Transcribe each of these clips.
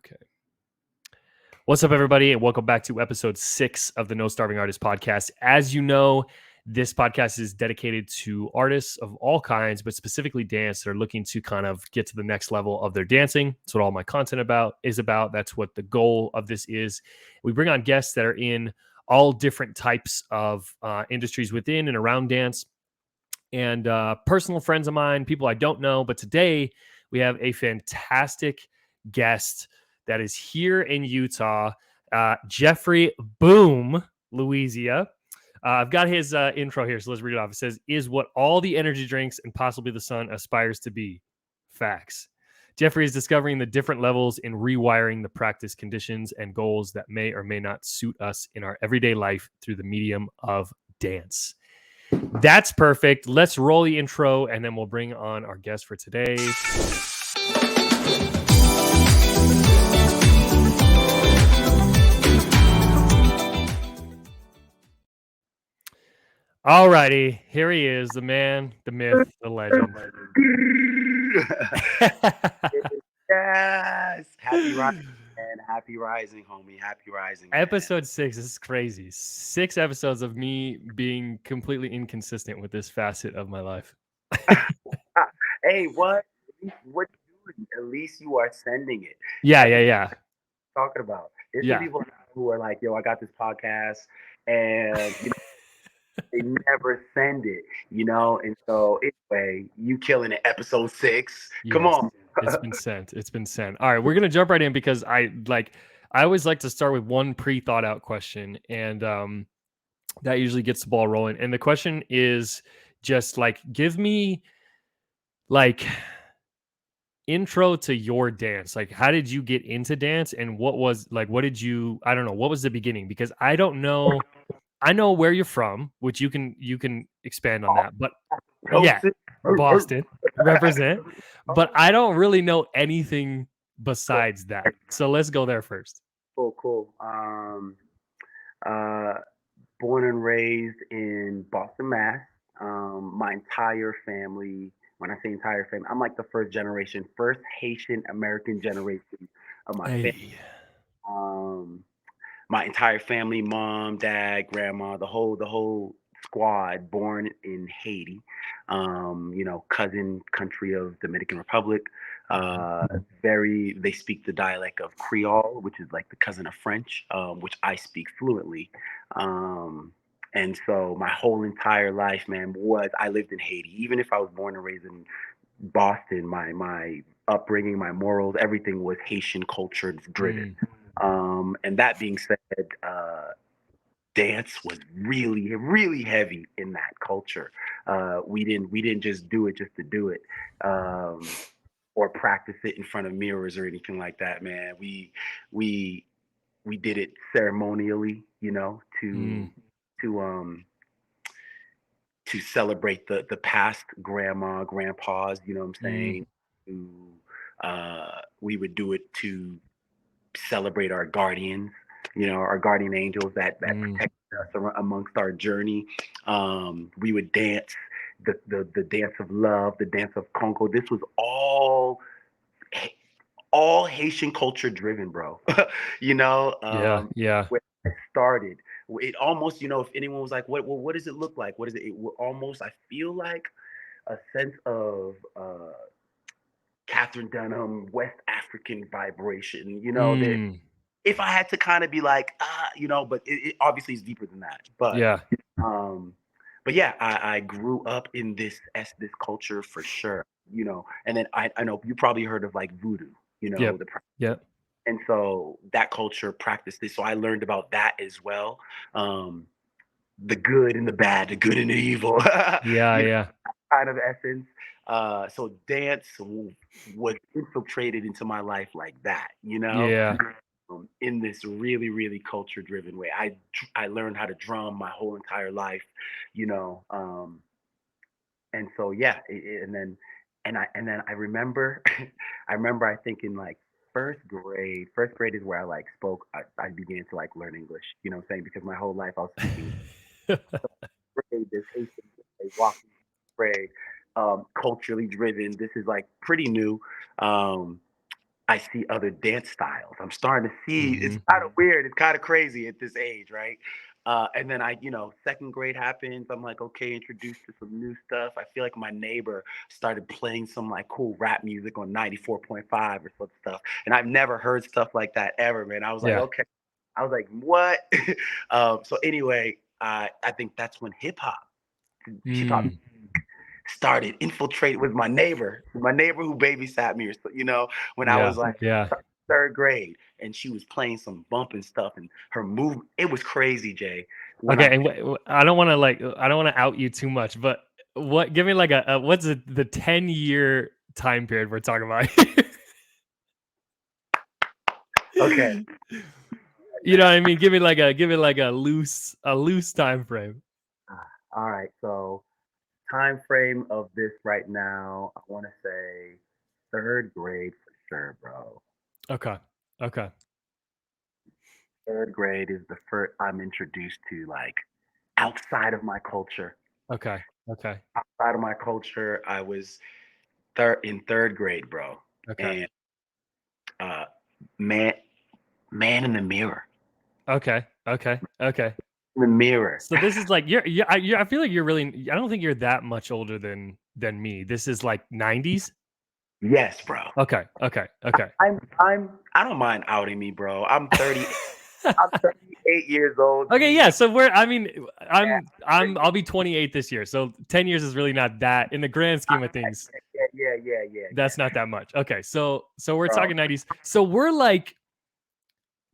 Okay. What's up, everybody, and welcome back to episode 6 of the No Starving Artist podcast. As you know, this podcast is dedicated to artists of all kinds, but specifically dance that are looking to kind of get to the next level of their dancing. That's what all my content is about. That's what the goal of this is. We bring on guests that are in all different types of industries within and around dance, and personal friends of mine, people I don't know. But today we have a fantastic guest that is here in Utah, Jeffrey Boom Louizia. I've got his intro here, so let's read it off. It says, "Is what all the energy drinks and possibly the sun aspires to be." Facts. Jeffrey is discovering the different levels in rewiring the practice conditions and goals that may or may not suit us in our everyday life through the medium of dance. That's perfect. Let's roll the intro, and then we'll bring on our guest for today. All righty, here he is, the man, the myth, the legend. Yes, happy rising, man. Happy rising, homie. Happy rising. Man. Episode 6. This is crazy. 6 episodes of me being completely inconsistent with this facet of my life. Hey, what you doing? At least you are sending it. Yeah. Talking about. There's Yeah. some people who are like, "Yo, I got this podcast," and they never send it. And so anyway, you killing it. Episode 6. Come Yes. on. It's been sent. All right, we're gonna jump right in because I always like to start with one pre-thought out question, and that usually gets the ball rolling. And the question is just like, give me like intro to your dance. Like, how did you get into dance, and what was like, what did you, I don't know, what was the beginning? Because I don't know. I know where you're from, which you can expand on that, but yeah, Boston represent, but I don't really know anything besides that. So let's go there first. Cool. Uh, Born and raised in Boston, Mass. My entire family, when I say entire family, I'm like the first Haitian American generation of my family. Hey. My entire family, mom, dad, grandma, the whole squad born in Haiti. Cousin country of Dominican Republic. They speak the dialect of Creole, which is like the cousin of French, which I speak fluently. And so my whole entire life, man, I lived in Haiti. Even if I was born and raised in Boston, my upbringing, my morals, everything was Haitian culture driven. And that being said, dance was really, really heavy in that culture. We didn't just do it just to do it, or practice it in front of mirrors or anything like that, man. We we did it ceremonially, to to celebrate the past grandma, grandpas, you know what I'm saying? We would do it to celebrate our guardians, our guardian angels that protect us amongst our journey. We would dance the dance of love, the dance of Congo. This was all Haitian culture driven, bro. Yeah. Where it started. It almost, if anyone was like, what does it look like? What is it? It almost, I feel like a sense of Catherine Dunham, West African vibration, that if I had to kind of be like, but it obviously is deeper than that. But Yeah. but yeah, I grew up in this culture for sure, and then I know you probably heard of like voodoo, Yep. Yep. and so that culture practiced this. So I learned about that as well. The good and the bad, the good and the evil. Yeah. Kind of essence. So dance was infiltrated into my life like that, Yeah. in this really, really culture driven way. I learned how to drum my whole entire life, you know. And so yeah, and then I remember, I think in like first grade. First grade is where I like spoke. I began to like learn English. You know what I'm saying? Because my whole life I was speaking grade, this Haitian walking grade, culturally driven. This is like pretty new. Um, I see other dance styles. I'm starting to see it's Hmm. kind of weird. It's kind of crazy at this age, right? And then second grade happens. I'm like, okay, introduced to some new stuff. I feel like my neighbor started playing some like cool rap music on 94.5 or some stuff. And I've never heard stuff like that ever, man. I was like, Yeah. okay. I was like, what? So anyway, I think that's when hip hop Mm. started infiltrating with my neighbor who babysat me, or when I Yeah. was like Yeah. third grade, and she was playing some bumping stuff, and her move, it was crazy, Jay. When Okay. I And I don't want to I don't want to out you too much, but what? Give me like what's the 10-year time period we're talking about? okay, You know what I mean? Give me like a loose time frame. all right, so time frame of this right now, I want to say third grade for sure, bro. Okay. Okay. Third grade is the first I'm introduced to like outside of my culture. Okay. Okay. Outside of my culture, I was third grade, bro, Okay. and uh, man, man in the mirror, Okay. Okay. Okay. the mirror. So this is like I feel like you're really. I don't think you're that much older than me. This is like 90s. Yes, bro. Okay. Okay. Okay. I don't mind outing me, bro. I'm 38 years old, Okay, G. yeah. So we're. I mean, Yeah, I'll be 28 this year. So 10 years is really not that in the grand scheme of things. yeah, That's not that much. Okay, so we're bro. talking 90s. So we're like,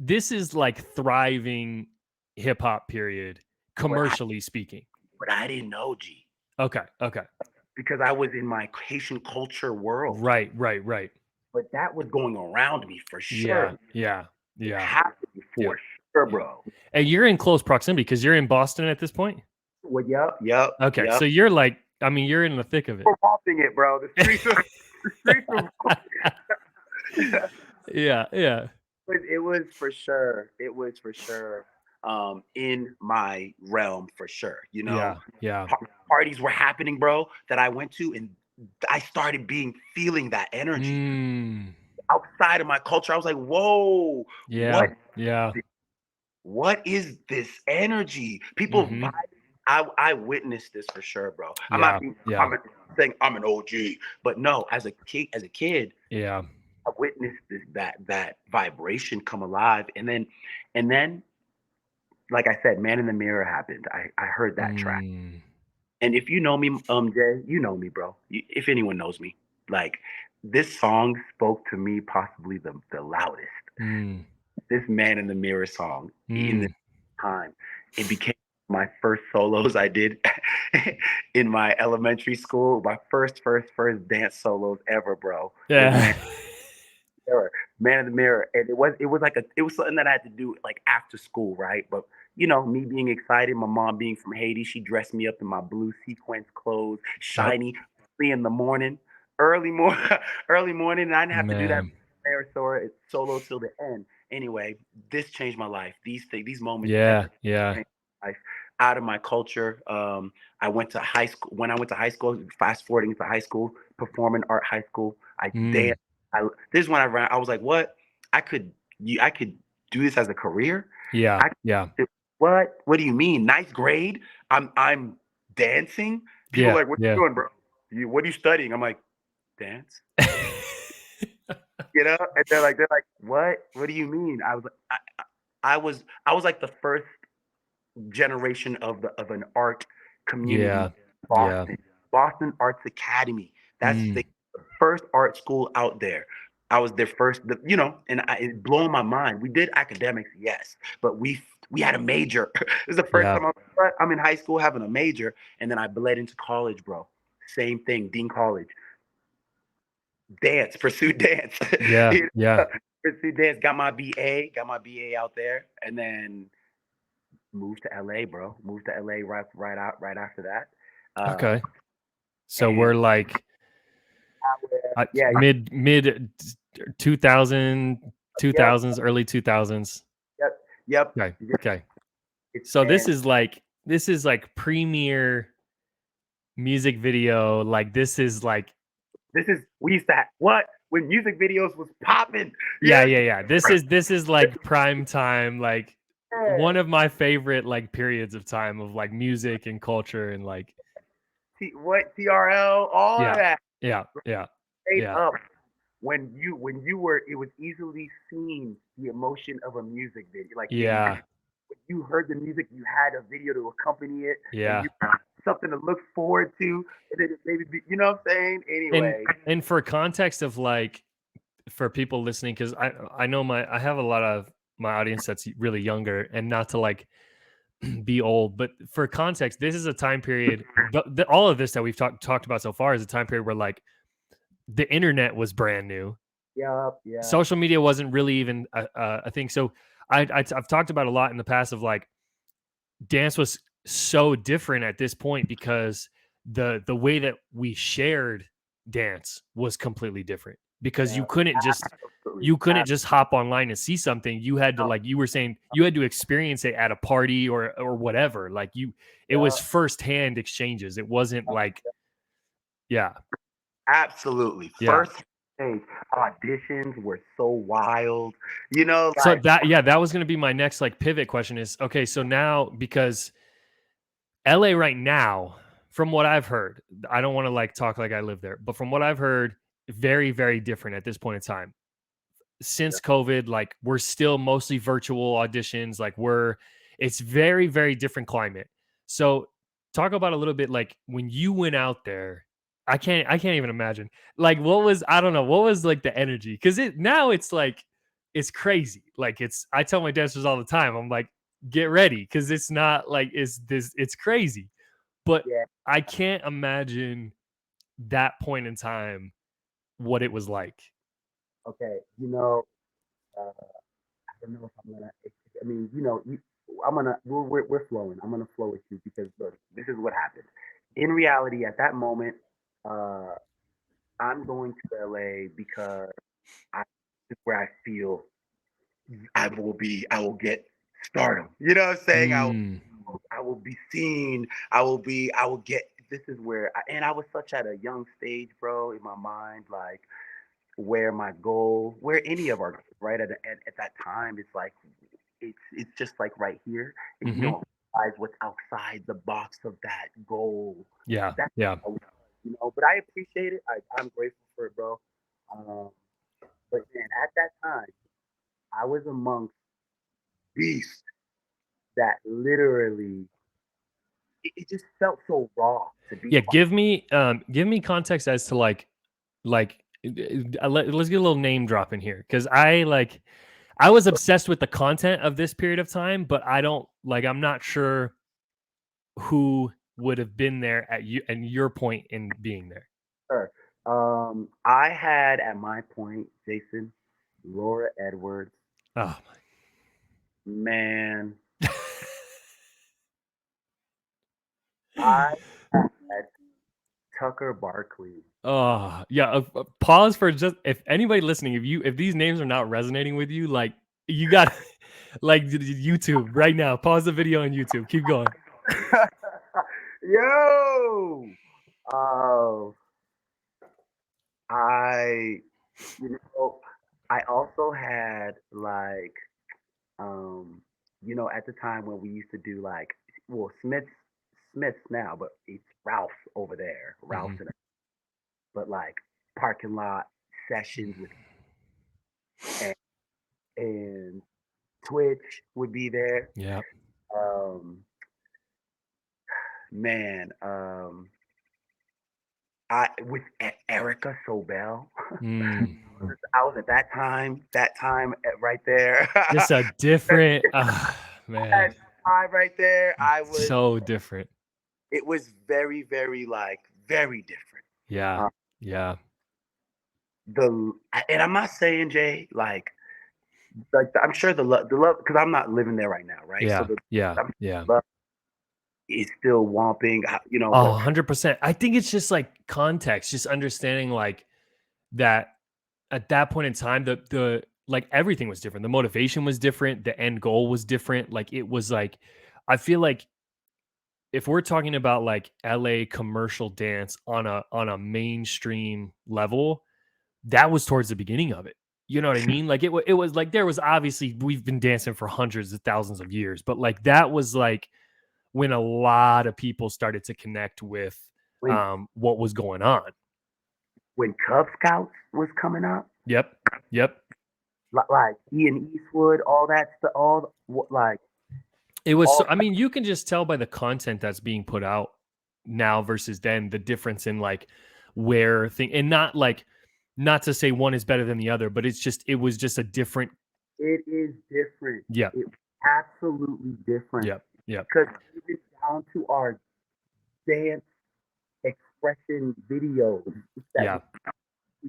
this is like thriving hip hop period, But commercially speaking. I didn't know, G, Okay. Okay. because I was in my Haitian culture world. Right. Right. Right. But that was going around me for Yeah. sure. Yeah. It Yeah. happened Yeah. for sure, Yeah. bro. And you're in close proximity because you're in Boston at this point. Well, yep, yep, Okay, yep. so you're like, I mean, you're in the thick of it. We're bumping it, bro. The streets of Yeah, yeah, it was for sure. It was for sure in my realm for sure. yeah, yeah. Parties were happening, bro, that I went to, and I started feeling that energy Mm, outside of my culture. I was like, whoa, yeah, yeah. what is this energy? People Mm-hmm. vibe. I witnessed this for sure, bro. I'm not Yeah, being yeah, I'm saying I'm an OG, but no, as a kid, yeah. I witnessed that vibration come alive, and then like I said, Man in the Mirror happened. I heard that track, Mm, and if you know me, Jay, you know me, bro. If anyone knows me, like this song spoke to me possibly the loudest. mm, This Man in the Mirror song in this mm. time, it became my first solos I did in my elementary school. My first dance solos ever, bro, was Yeah. Mirror, Man in the Mirror, and it was something that I had to do like after school, right? But me being excited, my mom being from Haiti, she dressed me up in my blue sequence clothes, Yep. shiny, 3 in the morning, early morning, early morning, and I didn't have to do that Man. solo till the end. Anyway, this changed my life. These moments Yeah, ever yeah. changed my life. Out of my culture, I went to high school. When I went to high school, fast forwarding to high school, performing art high school, I Mm, danced. This is when I was like, what? I could do this as a career. yeah, I yeah, what? What do you mean? Ninth grade? I'm dancing. People are yeah, like, what yeah. you doing, bro? What are you studying? I'm like, dance. And they're like, what? What do you mean? I was like the first generation of an art community, Yeah, yeah. Boston, Boston Arts Academy. That's Mm, the first art school out there. I was their first, and it blowing my mind. We did academics, yes, but we had a major. This is the first yeah, time I'm in high school having a major, and then I bled into college, bro. Same thing, Dean College. Dance, pursue dance. yeah, You yeah. know, pursue dance. Got my BA out there, and then moved to LA, bro. Moved to LA right after that. Okay. So And we're like yeah, mid 2000 yep, 2000s, early 2000s. yep, yep. Okay. Yep. Okay. It's So and this is like premier music video. Like this is like this is we used to what? when music videos was popping. Yeah, Yeah, yeah, yeah. This is like prime time, like one of my favorite like periods of time of like music and culture and like what TRL, all of yeah, that yeah, yeah, straight yeah, up. When you were, it was easily seen the emotion of a music video. Like yeah, when you heard the music, you had a video to accompany it, and yeah. you had something to look forward to, and then it maybe you know what I'm saying? And Anyway, and for context of like for people listening, because I know I have a lot of my audience that's really younger, and not to like be old, but for context, this is a time period. All of this that we've talked about so far is a time period where like the internet was brand new. yup, yeah, Social media wasn't really even a thing. So I've talked about a lot in the past of like dance was so different at this point because the way that we shared dance was completely different because yeah, absolutely. you couldn't just hop online and see something. You had to, like you were saying, you had to experience it at a party or whatever. Like it was Yeah, firsthand exchanges. It wasn't like yeah, absolutely. yeah. First stage auditions were so wild. You know, So like that yeah, that was going to be my next like pivot question is okay, so now because LA right now, from what I've heard, I don't want to like talk like I live there, but from what I've heard, very, very different at this point in time. yeah, Since COVID, like we're still mostly virtual auditions, like it's very, very different climate. So talk about a little bit like when you went out there, I can't even imagine. Like what was I don't know, what was like the energy? Because it now it's like it's crazy. Like I tell my dancers all the time, I'm like, get ready, because it's not like it's crazy. But yeah. I can't imagine that point in time, what it was like. Okay, I don't know if I'm gonna. I mean, I'm gonna. We're flowing. I'm gonna flow with you because look, this is what happened. In reality, at that moment, uh, I'm going to LA because this is where I feel I will get stardom. You know what I'm saying? Mm, I will be seen. I will get. This is where, and I was such at a young stage, bro, in my mind, like where my goal, where any of our right at that time, it's like it's just like right here, and you mhm. don't realize what's outside the box of that goal. Yeah, That's yeah. but I appreciate it. I'm grateful for it, bro. Um, but man, at that time, I was amongst beasts that literally it just felt so raw to be Yeah, a part. give me context as to let's get a little name drop in here, because I was obsessed with the content of this period of time, but I don't like I'm not sure who would have been there at you and your point in being there. Sure. I had at my point, Jason, Laura Edwards, Oh, man, I had Tucker Barkley. oh, yeah. Pause for just if anybody listening, if these names are not resonating with you, like you got like YouTube right now. Pause the video on YouTube. Keep going. Yo, uh, I, you know, I also had like, at the time when we used to do like, well, Smith's now, but it's Ralph's over there, Ralph's, Mhm. but like parking lot sessions with and, and Twitch would be there. Yeah. Um, man, I with Erica Sobel. Mm. I was at that time right there. Just a different man. That time right there, So different. it was very, very like very different. Yeah. Uh, Yeah. and I'm not saying Jay like I'm sure the love because I'm not living there right now, right? So Yeah. Yeah. I'm Yeah. love is still womping, Oh, but 100%. I think it's just like context, just understanding like that at that point in time, the like everything was different. The motivation was different. The end goal was different. Like it was like, I feel like if we're talking about like LA commercial dance on a mainstream level, that was towards the beginning of it. You know what I mean? Like it was like there was obviously we've been dancing for hundreds of thousands of years, but like that was like when a lot of people started to connect with when what was going on. when Cub Scouts was coming up, Yep. Yep. like Ian Eastwood, all that stuff, like It was so, all I mean, you can just tell by the content that's being put out now versus then the difference in like where thing and not like not to say one is better than the other, but it was just a different. it is different. Yep. It's absolutely different Yep. Yep. because even down to our dance expression videos that Yeah.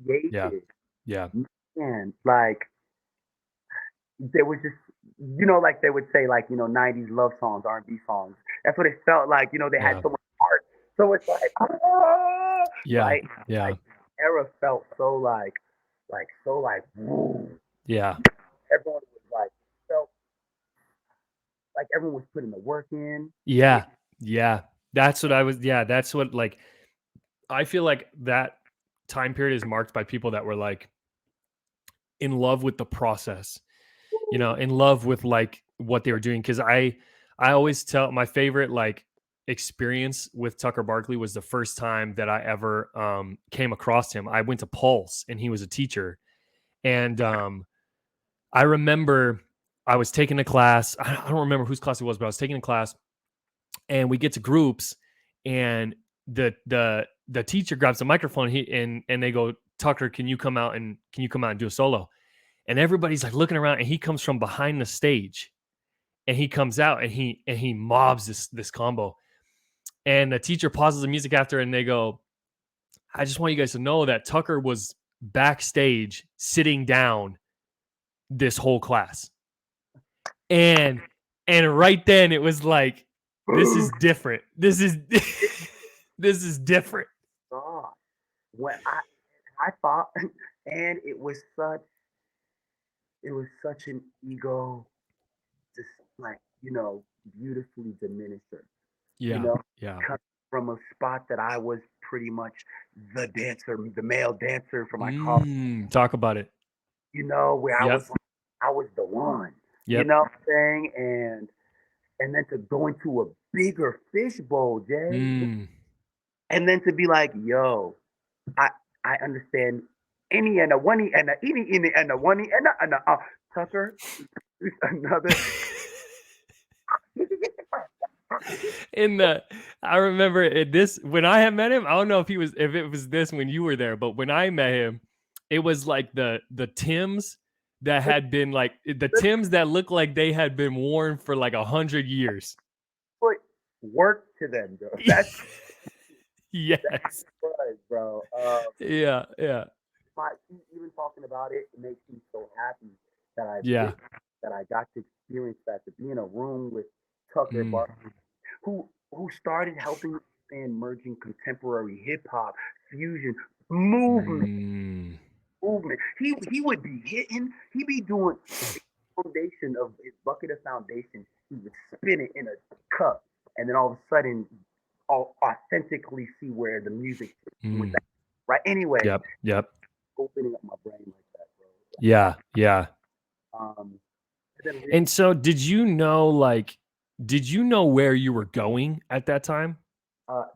we Yeah. created, Yeah. and like there was just like they would say like 90s love songs, R&B songs. That's what it felt like. They had Yeah. so much heart. So it's like Yeah. right, Yeah. like era felt so like woo. Yeah. Everyone was like felt like everyone was putting the work in. Yeah. Yeah. That's what I was. Yeah. That's what like I feel like that time period is marked by people that were like in love with the process, in love with like what they were doing. Cause I always tell my favorite like experience with Tucker Barkley was the first time that I ever came across him. I went to Pulse and he was a teacher. And I remember I was taking a class. I don't remember whose class it was, but I was taking a class and we get to groups and the teacher grabs the microphone and they go, Tucker, can you come out and do a solo? And everybody's like looking around and he comes from behind the stage and he comes out and he mobs this combo. And the teacher pauses the music after and they go, I just want you guys to know that Tucker was backstage sitting down this whole class. And right then it was like, this is different. This is this is different. God, when I thought, and it was such an ego, just like beautifully diminished her. You Yeah. know, Yeah. coming from a spot that I was pretty much the dancer, the male dancer for my college. Talk about it. Where I Yep. was like, I was the one. You Yep. know what I'm saying? And then to go into a bigger fishbowl, Jay, Mm. and then to be like, yo, I I understand any and a one and a any and a one and a Tucker another. In the I remember this when I had met him. I don't know if it was this when you were there, but when I met him, it was like the Tims that had been like the Let's Tims that looked like they had been worn for like 100 years. put work to them, bro. That's Yes. was, bro. Yeah. Yeah. Even talking about it, it makes me so happy that I Yeah. did, that I got to experience that, to be in a room with Tucker Mm. Barkley, who started helping and merging contemporary hip hop, fusion, movement, Mm. movement. He would be hitting, he'd be doing the foundation of his bucket of foundation. He would spin it in a cup, and then all of a sudden, I'll authentically see where the music with Mm. that. Right. Anyway, Yep. Yep. opening up my brain like that, bro. Yeah. Yeah. Um, and then And so did you know where you were going at that time?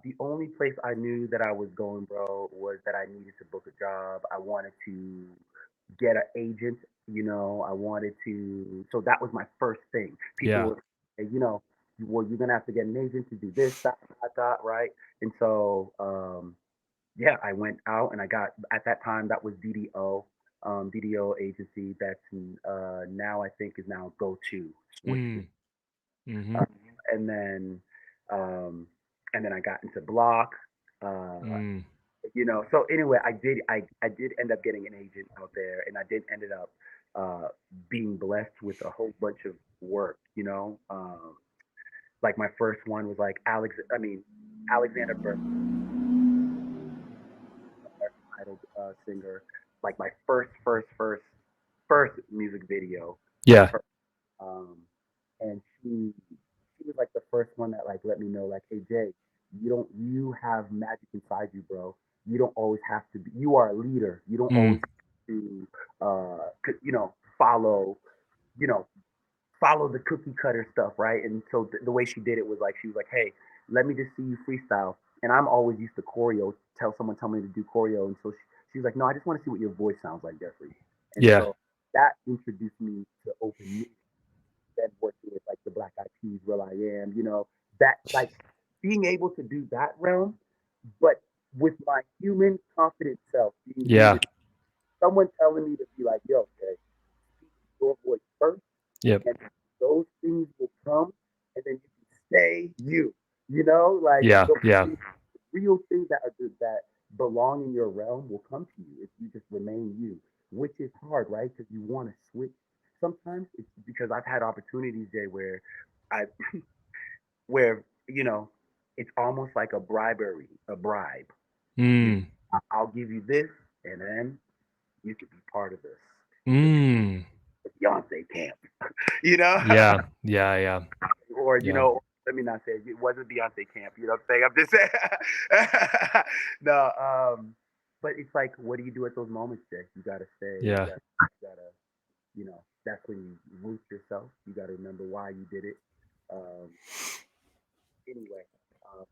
the only place I knew that I was going, bro, was that I needed to book a job. I wanted to get an agent. I wanted to. So that was my first thing. People Yeah. were, well, you're gonna have to get an agent to do this, that, right? And so, yeah, I went out and I got at that time that was DDO, DDO agency. That's now I think is now Go To switched it. Mm. Mhm. Uh, and then um, I got into Block. Uh, Mm. so anyway, I did end up getting an agent out there, and I did ended up being blessed with a whole bunch of work. Like my first one was like Alexander Burke, Idol singer. Like my first music video was Yeah. her. Um, and she was like the first one that like let me know like, hey Jay, you have magic inside you, bro. You don't always have to be. You are a leader. You don't Mm. always have to, you know, you know, follow the cookie cutter stuff, right? And so the way she did it was like she was like, "Hey, let me just see you freestyle." And I'm always used to choreo. Tell me to do choreo, and so she was like, "No, I just want to see what your voice sounds like, Jeffrey." And Yeah. so that introduced me to open music. Then working with like the Black Eyed Peas, Will I Am, you know, that like being able to do that realm, but with my human confident self, being Yeah. rooted, someone telling me to be like, "Yo, okay, speak your voice first, Yep. and those things will come, and then you can stay you." You know, like Yeah. the Yeah. real things that are that belong in your realm will come to you if you just remain you, which is hard, right? Because you want to switch. Sometimes it's because I've had opportunities, Jay, where I, where you know, it's almost like a bribe. You, Mm. I'll give you this, and then you could be part of this. Mm. The Beyonce camp, you know. Yeah. Yeah. Yeah. Or you Yeah. know, let me not say it wasn't Beyonce camp. You know what I'm saying? I'm just saying. No, but it's like, what do you do at those moments, Jay? You gotta stay. Yeah. You gotta, you know, that's when you root yourself. You gotta remember why you did it. Um, anyway,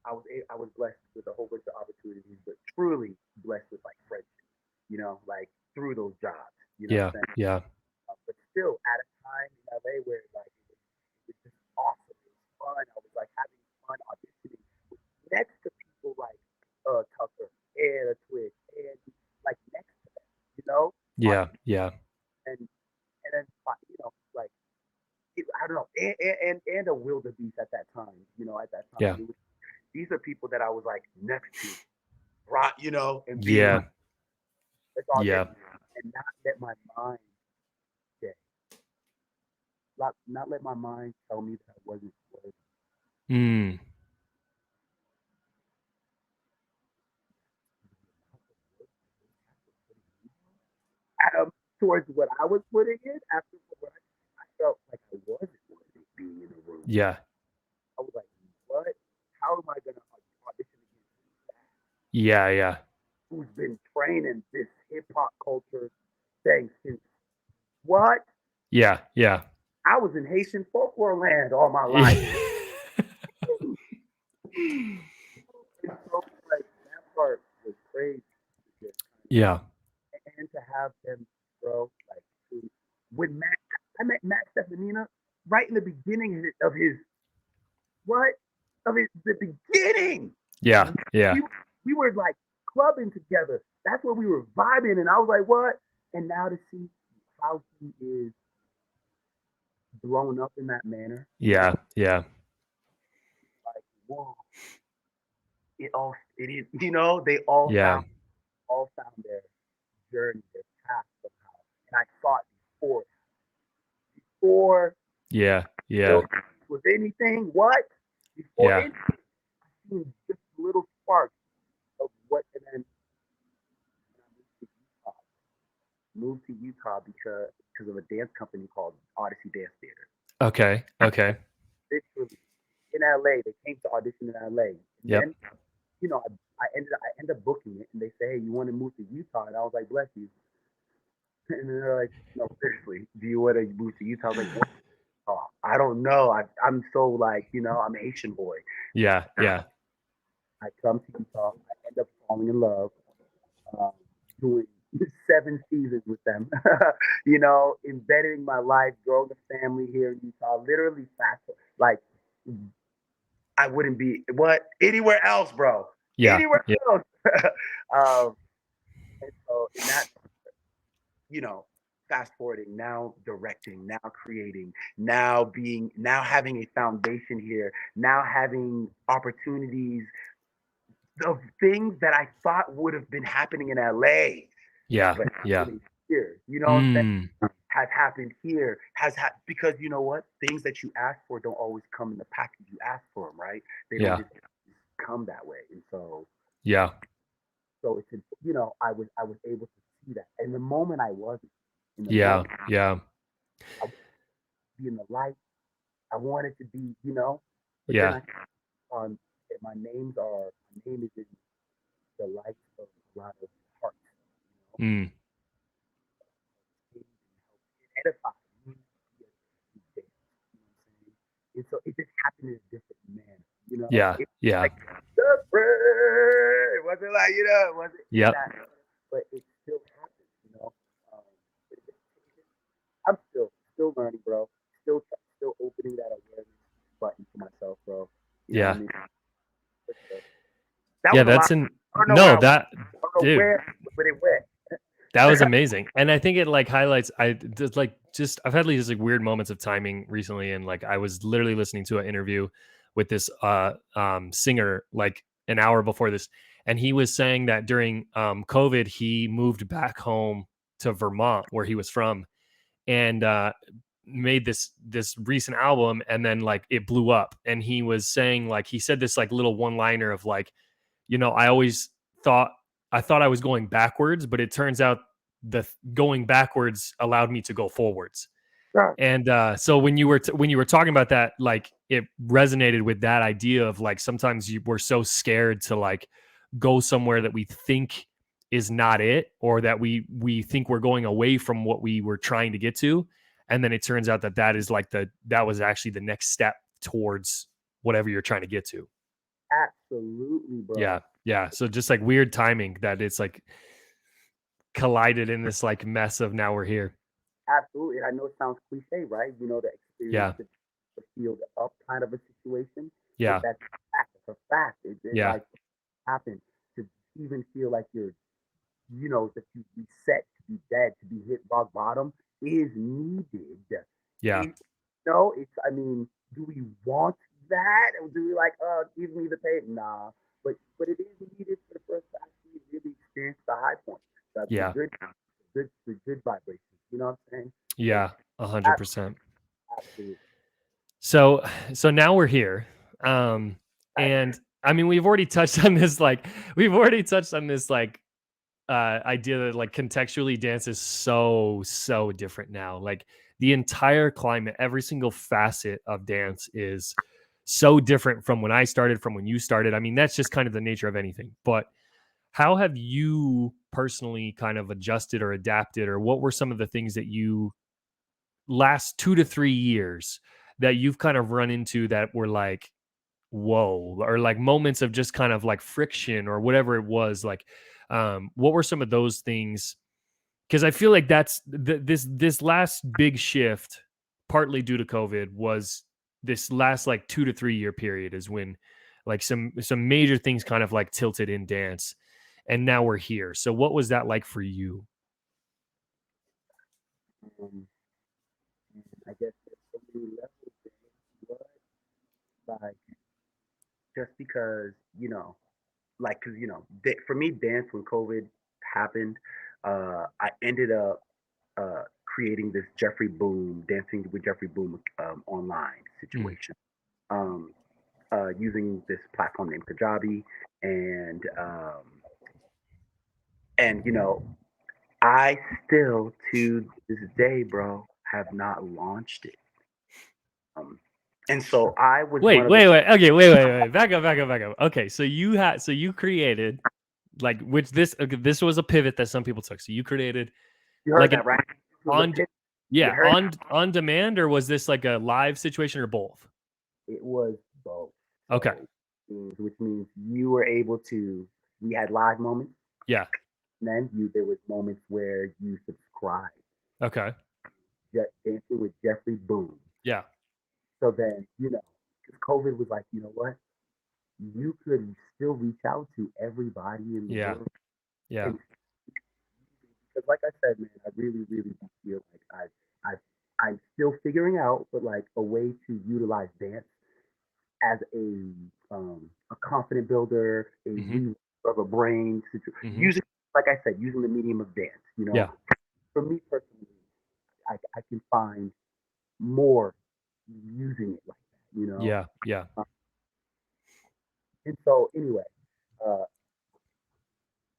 I was blessed with a whole bunch of opportunities, but truly blessed with like friendship. You know, like through those jobs. You know what Yeah. I'm saying? Yeah. But still, at a time in LA where like it was just awesome. It was fun. I was like having fun auditioning next to people like Tucker and a Twitch and like next to them, you know, Yeah. audition Yeah. and then you know like I don't know and a wildebeest at that time, you know, at that time Yeah. it was, these are people that I was like next to, right, you know, and being Yeah. like let's all get Yeah. and not let my mind get not let my mind tell me that I wasn't worthy. Mm. Towards what I was putting in after what I felt like I wasn't worthy being in a room. Yeah. I was like, what? How am I going to audition against that? Yeah. Yeah. Who's been trained in this hip hop culture thing since what? Yeah. Yeah. I was in Haitian folklore land all my life. And so like that part was crazy. Yeah. And to have them, bro, like when Matt, I met Matt Stefanina right in the beginning of his what? Of his the beginning. Yeah. Yeah. We we were like clubbing together. That's where we were vibing, and I was like, what? And now to see how he is blown up in that manner, you know, Yeah. Yeah. like whoa, it is, you know, they Yeah. all found their journey, their path somehow. And I thought before Yeah. there Yeah. was anything, what? Before Yeah. anything, I seen just a little spark of what, and then I moved to Utah because of a dance company called Odyssey Dance Theater. Okay. Okay. Literally in LA, they came to audition in LA, and Yep. then you know I ended up booking it, and they say, hey, you want to move to Utah? And I was like, bless you. And they're like, no, seriously, do you want to move to Utah? I was like, what? Oh, I don't know. I'm so like, you know, I'm an Asian boy. Yeah. Yeah. I come to Utah. I end up falling in love, um, doing 7 seasons with them. You know, embedding my life, growing a family here in Utah. Literally fast, like I wouldn't be what anywhere else, bro. Yeah. Anywhere Yeah. else. um, and so in that, you know, fast forwarding, now directing, now creating, now having a foundation here, now having opportunities of things that I thought would have been happening in LA, Yeah. but Yeah. happening here. You know what I'm saying? Mm. Has happened here. Because you know what? Things that you ask for don't always come in the package you ask for them, right? They don't Yeah. just come that way. And Yeah. it's you know, I was able to see that. And the moment I wasn't, in the Yeah. moment Yeah. I wanted to be in the light, I wanted to be, you know, but then Yeah. I my name is in the light of a lot of hearts, Mm. you know, and edify me as you dance, you know what I'm saying? And so it just happened in a different manner, you know? Yeah. It was Yeah. like the bird. It wasn't like, it wasn't in Yep. that, but it still happened, you know? Um, I'm still learning, bro. Still opening that awareness button for myself, bro. You know what Yeah. I mean? For sure. That Yeah. was a That's lot. an I don't know where no, I went. that I don't know dude. where, but it went. That was amazing. And I think it like highlights I just like just I've had these like weird moments of timing recently and like I was literally listening to an interview with this singer like an hour before this and he was saying that during COVID he moved back home to Vermont where he was from and made this recent album and then like it blew up and he was saying like he said this like little one liner of like I always thought I thought I was going backwards, but it turns out the going backwards allowed me to go forwards. Right. And so when you were talking about that, like it resonated with that idea of like sometimes we're so scared to like go somewhere that we think is not it, or that we think we're going away from what we were trying to get to, and then it turns out that that is like that was actually the next step towards whatever you're trying to get to. Absolutely, Yeah. bro. Yeah. So just like weird timing that it's like collided in this like mess of now we're here. Absolutely. And I know it sounds cliche, right? To experience Yeah. the feel the up kind of a situation, but Yeah. that's a fact. It's a fact. It Yeah. like happened to even feel like that you reset to be dead, to be hit rock bottom is needed. Yeah. It, it's, I mean, do we want that? Or do we like, give me the pain? Nah. But it is needed for us to actually really experience the high point, the Yeah. good vibrations. You know what I'm saying? So Yeah. 100%. absolutely. So now we're here. And I mean we've already touched on this like idea that like contextually dance is so different now. Like the entire climate, every single facet of dance is so different from when I started, from when you started. I mean, that's just kind of the nature of anything. But how have you personally kind of adjusted or adapted, or what were some of the things that you last 2 to 3 years that you've kind of run into that were like, whoa, or like moments of just kind of like friction or whatever it was like, what were some of those things? Because I feel like that's this last big shift, partly due to COVID, was this last like 2 to 3 year period is when like some major things kind of like tilted in dance, and now we're here. So what was that like for you? Um, I guess there's so many levels there. But like just because like because for me, dance when COVID happened, I ended up creating this Jeffrey Boom dancing with Jeffrey Boom online Mm, situation. Um, using this platform named Kajabi, and I still to this day, bro, have not launched it. Um, and so I was one wait of the wait wait okay wait back up. Okay, so you created like, which this okay, this was a pivot that some people took. So you created you heard like an that right? This was a on pit. You yeah, heard on demand, or was this like a live situation, or both? it was both. Okay. So which means you were able to. We had live moments, Yeah. and then there was moments where you subscribed. Okay. Dancing with Jeffrey Boom. Yeah. So then, because COVID was like, you know what? You could still reach out to everybody in the Yeah. world. Yeah. And because, like I said, man, I really, really do feel like I'm still figuring out, but like a way to utilize dance as a confident builder, a Mhm. of a brain, Mhm. using, like I said, using the medium of dance. Yeah. For me personally, I can find more using it like that. Yeah. Yeah. Uh, and so anyway, uh,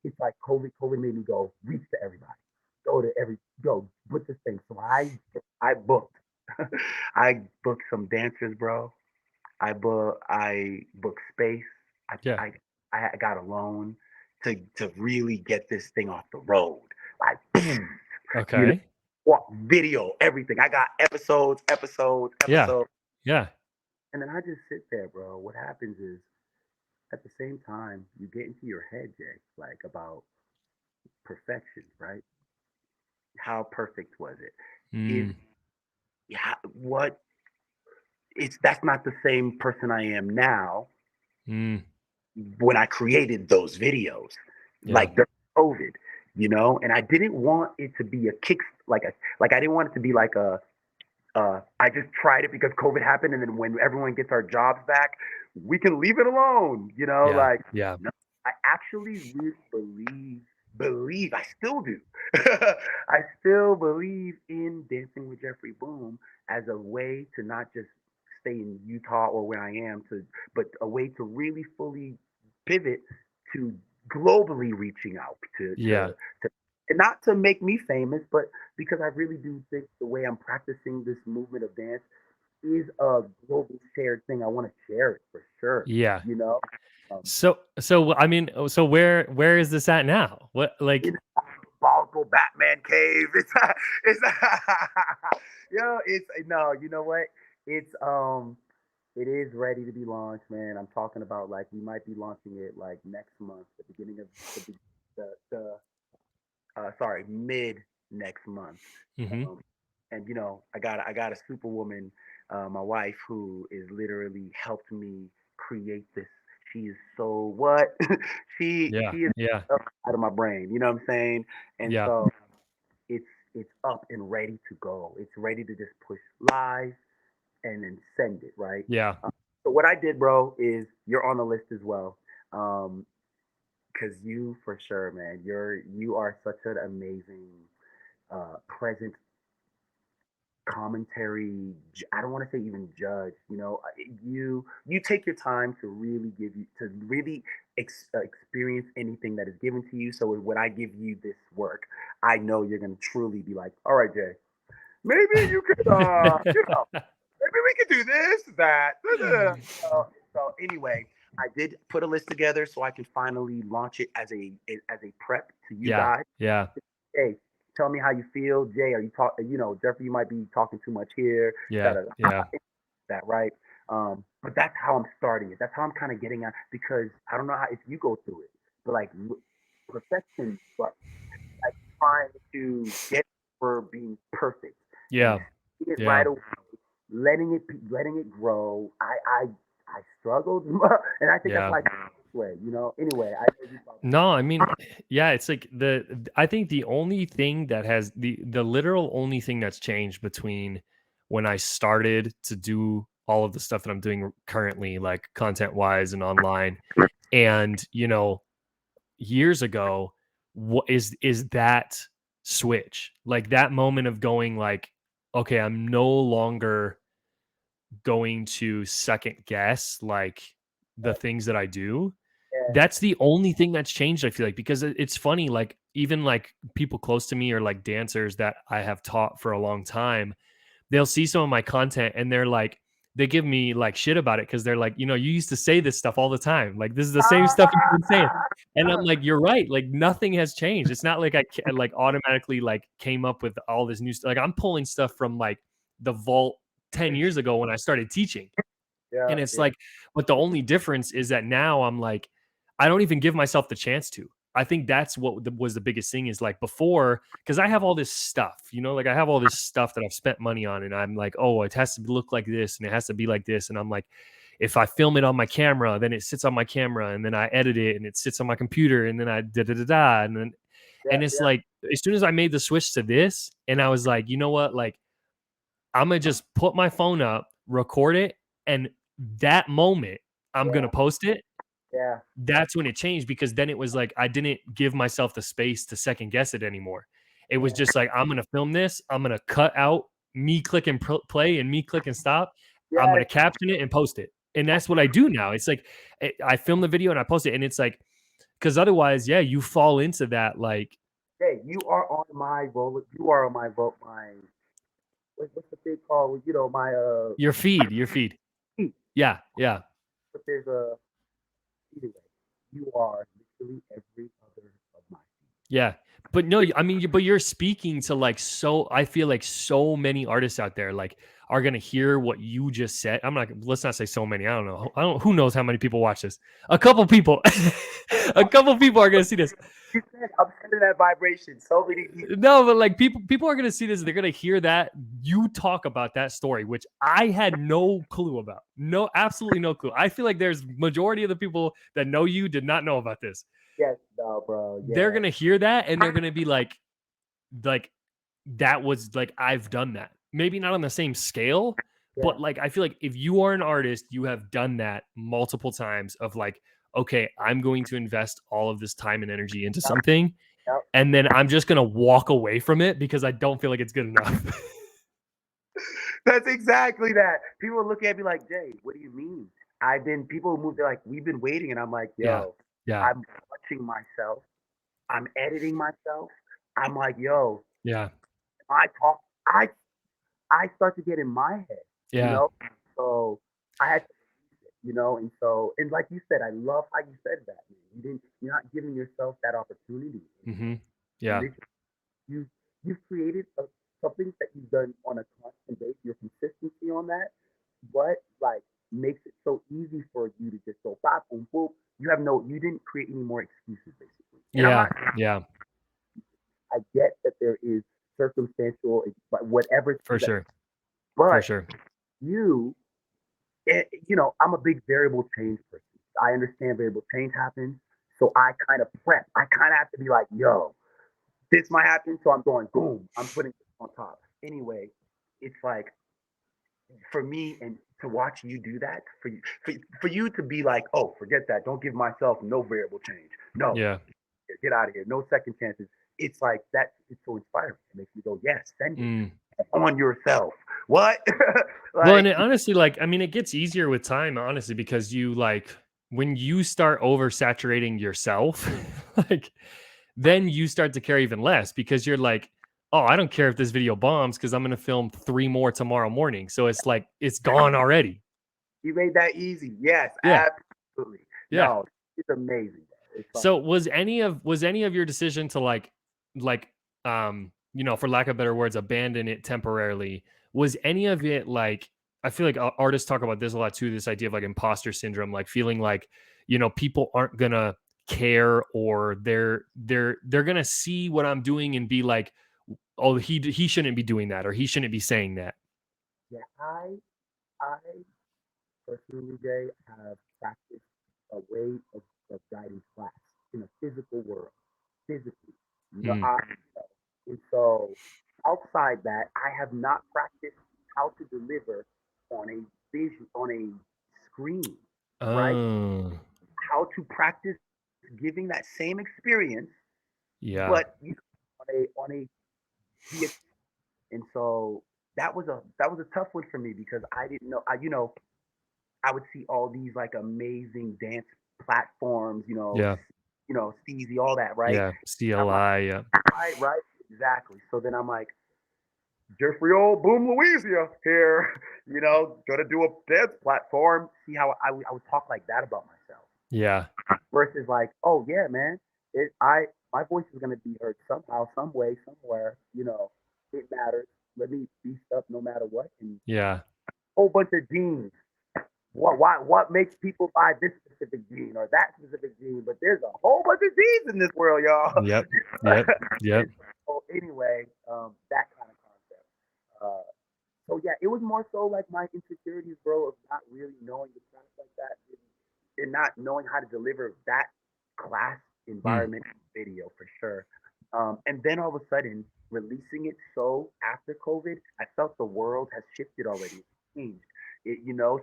it's like COVID made me go reach to everybody, go book this thing. So I booked, I booked some dancers, bro. I booked space. I Yeah. I I got a loan to really get this thing off the road. Like, boom, you know, Okay. video, everything. I got Yeah. episodes, Yeah. and then I just sit there, bro. What happens is, at the same time, you get into your head, Jay, like about perfection, right? How perfect was it? Is Mm, yeah, what it's that's not the same person I am now mm, when I created those videos, yeah. like during COVID, and I didn't want it to be a kick, like I didn't want it to be like a I just tried it because COVID happened, and then when everyone gets our jobs back, we can leave it alone. Yeah. Like Yeah. no, I actually really believe I still do. I still believe in dancing with Jeffrey Boom as a way to not just stay in Utah or where I am but a way to really fully pivot to globally reaching out Yeah. to and not to make me famous, but because I really do think the way I'm practicing this movement of dance is a global shared thing. I want to share it for sure. Yeah. You know, um, So I mean, so where is this at now? What like in volatile Batman cave. It's it's no. You know what? It's it is ready to be launched, man. I'm talking about like we might be launching it like next month, the beginning of the mid next month. mhm. Um, and I got a superwoman, my wife, who is literally helped me create this. She is so what? Yeah. she is Yeah. up out of my brain. You know what I'm saying? And Yeah. so it's it's up and ready to go. It's ready to just push live and then send it right. Yeah. So what I did, bro, is you're on the list as well. Um, because you for sure, man, you are such an amazing present commentary. I don't want to say even judge. You take your time to really experience anything that is given to you. So when I give you this work, I know you're gonna truly be like, all right, Jay, maybe you could, maybe we could do this, that. So anyway, I did put a list together so I can finally launch it as a prep to you Yeah. guys. Yeah. Hey, tell me how you feel, Jay. Are you talk? Jeffrey, you might be talking too much here. Da Yeah. da da. Yeah. That right. But that's how I'm starting it. That's how I'm kind of getting at because I don't know how if you go through it, but like perfection, but like trying to get for being perfect and Yeah. see it right Yeah. away, letting it grow. I struggled, and I think that's Yeah. like way. Anyway, I heard you talking. No, I mean, yeah, it's like I think the only thing that has the literal only thing that's changed between when I started to do all of the stuff that I'm doing currently, like content wise and online, and years ago, what is that switch, like that moment of going like, okay, I'm no longer going to second guess like the things that I do. Yeah, That's the only thing that's changed, I feel like, because it's funny, like even like people close to me or like dancers that I have taught for a long time, they'll see some of my content and they're like, they give me like shit about it because they're like, you used to say this stuff all the time. Like this is the same stuff you've been saying. And I'm like, you're right. Like nothing has changed. It's not like I like automatically like came up with all this new stuff. Like I'm pulling stuff from like the vault 10 years ago when I started teaching. yeah, And it's yeah. like, but the only difference is that now I'm like, I don't even give myself the chance to. I think that's what was the biggest thing is like before, because I have all this stuff, like I have all this stuff that I've spent money on, and I'm like, oh, it has to look like this and it has to be like this. And I'm like, if I film it on my camera, then it sits on my camera, and then I edit it and it sits on my computer, and then I da da da da. And it's Yeah, like, as soon as I made the switch to this, and I was like, you know what? Like, I'm gonna just put my phone up, record it, and that moment I'm gonna yeah, post it. yeah, That's when it changed because then it was like I didn't give myself the space to second guess it anymore. It was yeah, just like I'm gonna film this. I'm gonna cut out me click and play and me click and stop. I'm yeah. gonna caption it and post it, and that's what I do now. It's like I film the video and I post it, and it's like because otherwise, yeah, you fall into that like Hey, you are on my roller. You are on my vote. My what's the thing called? My your feed. feet. Yeah, yeah, But there's a either way. You are. literally every other of my Yeah. But no, I mean, but you're speaking to like so I feel like so many artists out there like are gonna hear what you just said. I'm not let's not say so many. I don't know. I don't who knows how many people watch this. A couple people. A couple people are gonna see this. You said I'm sending that vibration. So many people. No, but like people are gonna see this. They're gonna hear that you talk about that story, which I had no clue about. No, absolutely no clue. I feel like there's majority of the people that know you did not know about this. Yes, no, bro. They're Yeah, gonna hear that and they're gonna be like that was like I've done that. Maybe not on the same scale, yeah. but like I feel like if you are an artist, you have done that multiple times of like, okay, I'm going to invest all of this time and energy into Yep, something, yep. and then I'm just gonna walk away from it because I don't feel like it's good enough. That's exactly that. People look at me like, Jay, what do you mean? People move, they're like, we've been waiting. And I'm like, Yeah. yo, Yeah. I'm watching myself. I'm editing myself. I'm like, yo, Yeah. I talk, I, I start to get in my head, you Yeah. know? So I had to, and so, and like you said, I love how you said that. Man. You're not giving yourself that opportunity Mhm. anymore. Yeah. You you've created something that you've done on a constant basis. Your consistency on that, what like makes it so easy for you to just go pop boom boom. You didn't create any more excuses basically. And I'm Yeah. not. Yeah. I get that there is circumstantial, but whatever, For sure. For but sure. you, I'm a big variable change person. I understand variable change happens, so I kind of prep. I kind of have to be like, yo, this might happen, so I'm going boom. I'm putting this on top. Anyway, it's like for me and to watch you do that for you to be like, oh, forget that. Don't give myself no variable change. No, Yeah. get out of here. No second chances. It's like that. It's so inspiring. It makes me go, yes, send it Mm. on yourself. What? Well, and Like, it honestly, like, I mean, it gets easier with time, honestly, because you like when you start oversaturating yourself, like, then you start to care even less because you're like, oh, I don't care if this video bombs because I'm going to film 3 more tomorrow morning. So it's like, it's gone already. you made that easy. Yes, Yeah. absolutely. Yeah. No, it's amazing. It's like, So was any of your decision to like for lack of better words abandon it temporarily, was any of it like I feel like artists talk about this a lot too, this idea of like imposter syndrome, like feeling like people aren't gonna care, or they're gonna see what I'm doing and be like, oh, he shouldn't be doing that, or he shouldn't be saying that. yeah, I personally, Jay, have practiced a way of guiding class in a physical world, physically. No, Mm. and so outside that, I have not practiced how to deliver on a on a screen, right? Oh, How to practice giving that same experience, yeah. but on a via, and so that was a tough one for me because I didn't know. I would see all these like amazing dance platforms, Yeah. Steezy, all that, right? Yeah. I'm like, CLI. Yeah. right, exactly. So then I'm like, Jeffrey old Boom Louizia here, gonna do a dance platform. See how I would talk like that about myself Yeah. versus like, oh yeah, man, my voice is gonna be heard somehow, some way, somewhere. It matters. Let me be stuff no matter what, and Yeah. whole bunch of genes. What makes people buy this specific gene or that specific gene? But there's a whole bunch of genes in this world, y'all. Yep. Yep. Yep. And so anyway, that kind of concept. So yeah, it was more so like my insecurities, bro, of not really knowing the craft like that, and not knowing how to deliver that class Mm. environment video for sure. And then all of a sudden, releasing it so after COVID, I felt the world has shifted already, changed.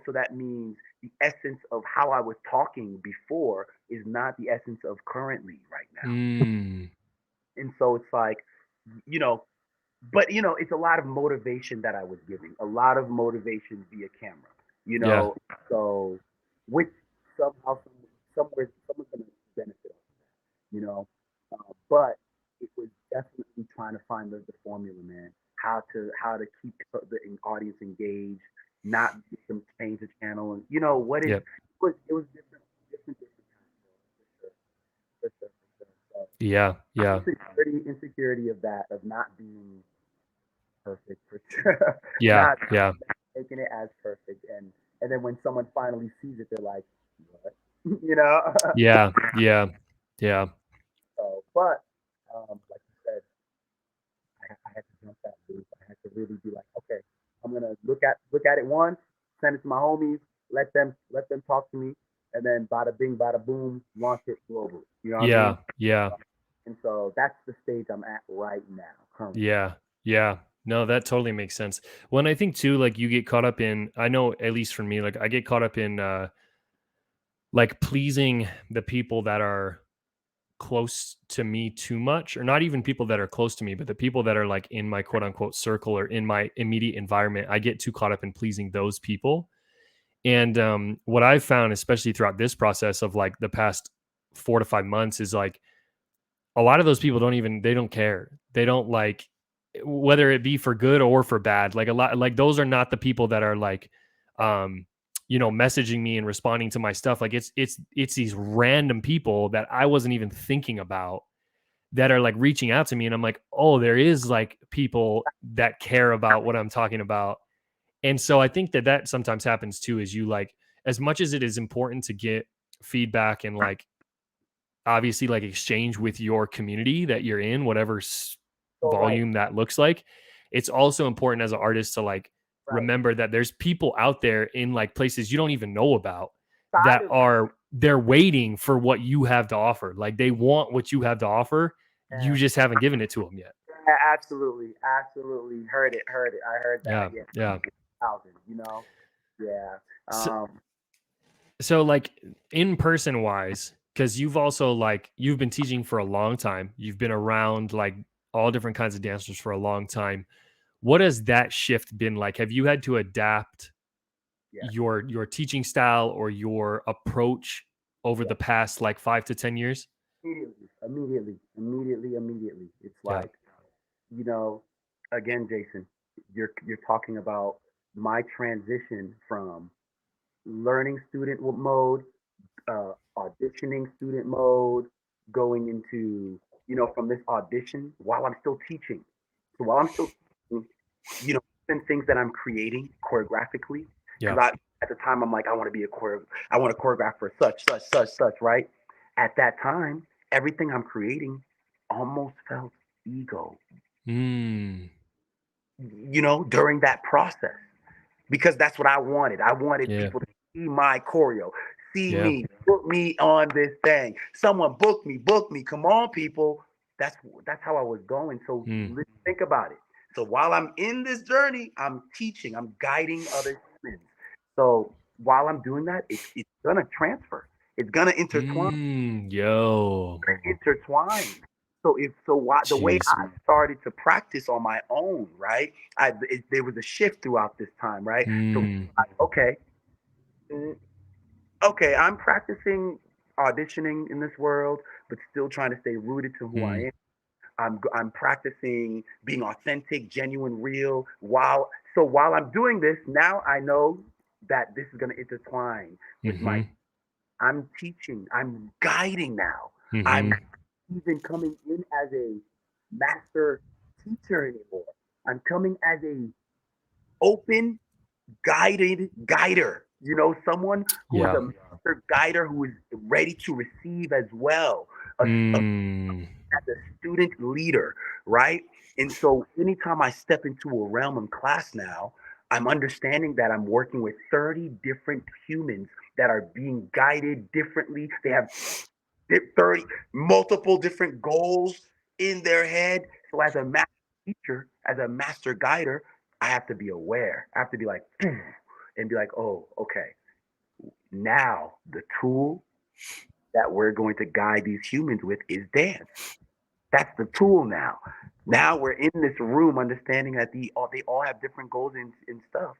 So that means the essence of how I was talking before is not the essence of currently right now. Mm. And so it's like, you know, but it's a lot of motivation that I was giving, a lot of motivation via camera, you Yeah. know. So, which somehow, somewhere, someone's gonna benefit off of that, But it was definitely trying to find the formula, man. How to keep the audience engaged, not make them change the channel, and what it Yep. was. It was different, different times, bro, for sure, for So Yeah. Yeah. insecurity of that, of not being perfect for sure, Yeah. not Yeah. making it as perfect, and then when someone finally sees it, they're like, what? you know. Yeah. Yeah. Yeah. So, but like you said, I had to jump that loop. I had to really be like, okay, I'm gonna look at it once, send it to my homies, let them talk to me, and then bada bing, bada boom, launch it global. You know what I mean? Yeah. Yeah. And so that's the stage I'm at right now, currently. Yeah. Yeah. No, that totally makes sense. When I think too, like you get caught up in, I know at least for me, like I get caught up in like pleasing the people that are close to me too much, or not even people that are close to me, but the people that are like in my quote unquote circle or in my immediate environment. I get too caught up in pleasing those people. And what I've found, especially throughout this process of like the past 4 to 5 months, is like a lot of those people they don't care. They don't like, whether it be for good or for bad. Like a lot, like those are not the people that are like, um, messaging me and responding to my stuff. Like it's these random people that I wasn't even thinking about that are like reaching out to me. And I'm like, oh, there is like people that care about what I'm talking about. And so I think that that sometimes happens too, is you like, as much as it is important to get feedback and like obviously like exchange with your community that you're in, whatever So right, volume that looks like, it's also important as an artist to like right. remember that there's people out there in like places you don't even know about Side that of are they're waiting for what you have to offer. Like they want what you have to offer. You yeah, just haven't given it to them yet. yeah, absolutely, absolutely. Heard it. I heard that. Yeah. Yeah, Yeah. thousand. Yeah. So, Um, so like in person wise, because you've also like you've been teaching for a long time. You've been around like all different kinds of dancers for a long time. What has that shift been like? Have you had to adapt yeah, your teaching style or your approach over yeah. the past like 5 to 10 years? Immediately. It's Yeah. like, you know, again, Jason, you're talking about my transition from learning student mode, auditioning student mode, going into, from this audition while I'm still teaching. So while I'm still teaching, even things that I'm creating choreographically, because Yeah. at the time I'm like, I want to choreograph for such, right? At that time, everything I'm creating almost felt ego, Mm. during that process, because that's what I wanted. I wanted Yeah. people to see my choreo, see Yeah. me, book me on this thing. Someone book me. Come on, people. That's how I was going. So Mm. think about it. So while I'm in this journey, I'm teaching, I'm guiding other humans. So while I'm doing that, it's gonna transfer. It's gonna Mm. Yo. intertwine. So the way Jeez. I started to practice on my own, right? There was a shift throughout this time, right? So Mm. okay, mm, okay, I'm practicing auditioning in this world, but still trying to stay rooted to who I Mm. am. I'm practicing being authentic, genuine, real. While I'm doing this, now I know that this is going to intertwine with my. Mhm. I'm teaching. I'm guiding now. I'm Mhm. even coming in as a master teacher anymore. I'm coming as a open guided guider. Someone who is Yeah. a master guider who is ready to receive as well. A Mm. as a student leader, right? And so anytime I step into a realm in class now, I'm understanding that I'm working with 30 different humans that are being guided differently. They have 30 multiple different goals in their head. So as a master teacher, as a master guider, I have to be aware. I have to be like, and be like, oh, okay. Now the tool that we're going to guide these humans with is dance. That's the tool now. Now we're in this room understanding that they all have different goals and stuff,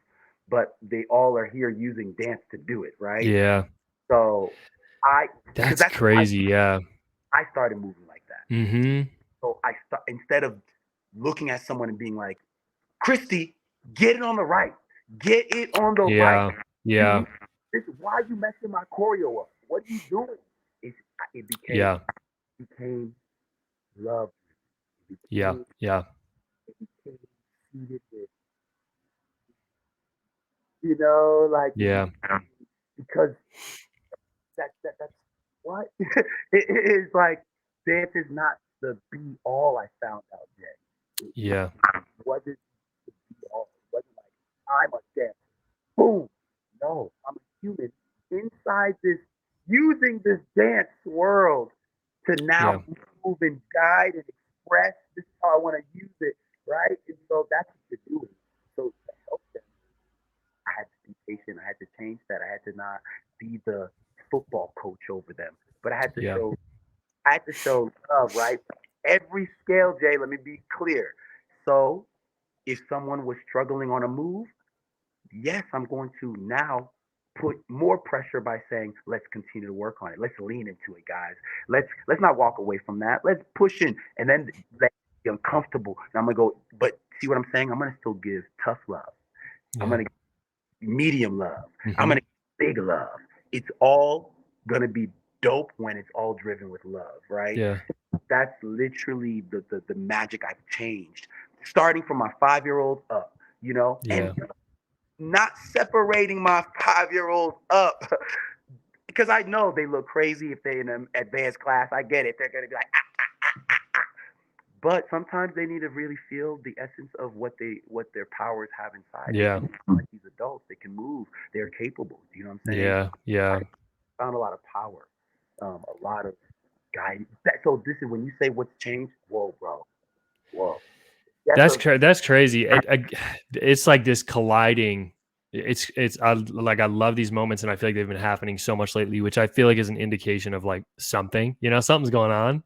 but they all are here using dance to do it, right? Yeah. So because That's crazy. Yeah. I started moving like that. Mhm. So instead of looking at someone and being like, Christy, get it on the right, get it on the right. Yeah. Yeah. You, why are you messing my choreo up? What are you doing? It, it became Yeah. became love. Yeah. Yeah. Seated with, you know, like Yeah. because that's what it is like. Dance is not the be all. I found out, Jay. It Yeah. wasn't the be all. It wasn't like I'm a dancer. Boom. No, I'm a human inside this, using this dance world to Yeah. now move and guide and express. This is how I want to use it, right? And so that's what you're doing. So to help them, I had to be patient. I had to change that. I had to not be the football coach over them, but Yeah. I had to show love, right? Every scale, Jay. Let me be clear. So if someone was struggling on a move, yes, I'm going to now put more pressure by saying, let's continue to work on it. Let's lean into it, guys. Let's not walk away from that. Let's push in. And then let be uncomfortable. And I'm gonna go, but see what I'm saying? I'm gonna still give tough love. I'm Yeah. gonna give medium love. I'm Hmm. gonna give big love. It's all gonna be dope when it's all driven with love, right? Yeah. That's literally the magic I've changed. Starting from my 5-year-old up, and Yeah. not separating my 5-year-old up because I know they look crazy if they're in an advanced class. I get it. They're going to be like, but sometimes they need to really feel the essence of what their powers have inside. They Yeah. can like these adults. They can move. They're capable. Do you know what I'm saying? Yeah. I Yeah. found a lot of power, a lot of guidance. So this is when you say what's changed. Whoa, bro. Whoa. That's a That's crazy. It's like this colliding. I love these moments, and I feel like they've been happening so much lately, which I feel like is an indication of like something. Something's going on.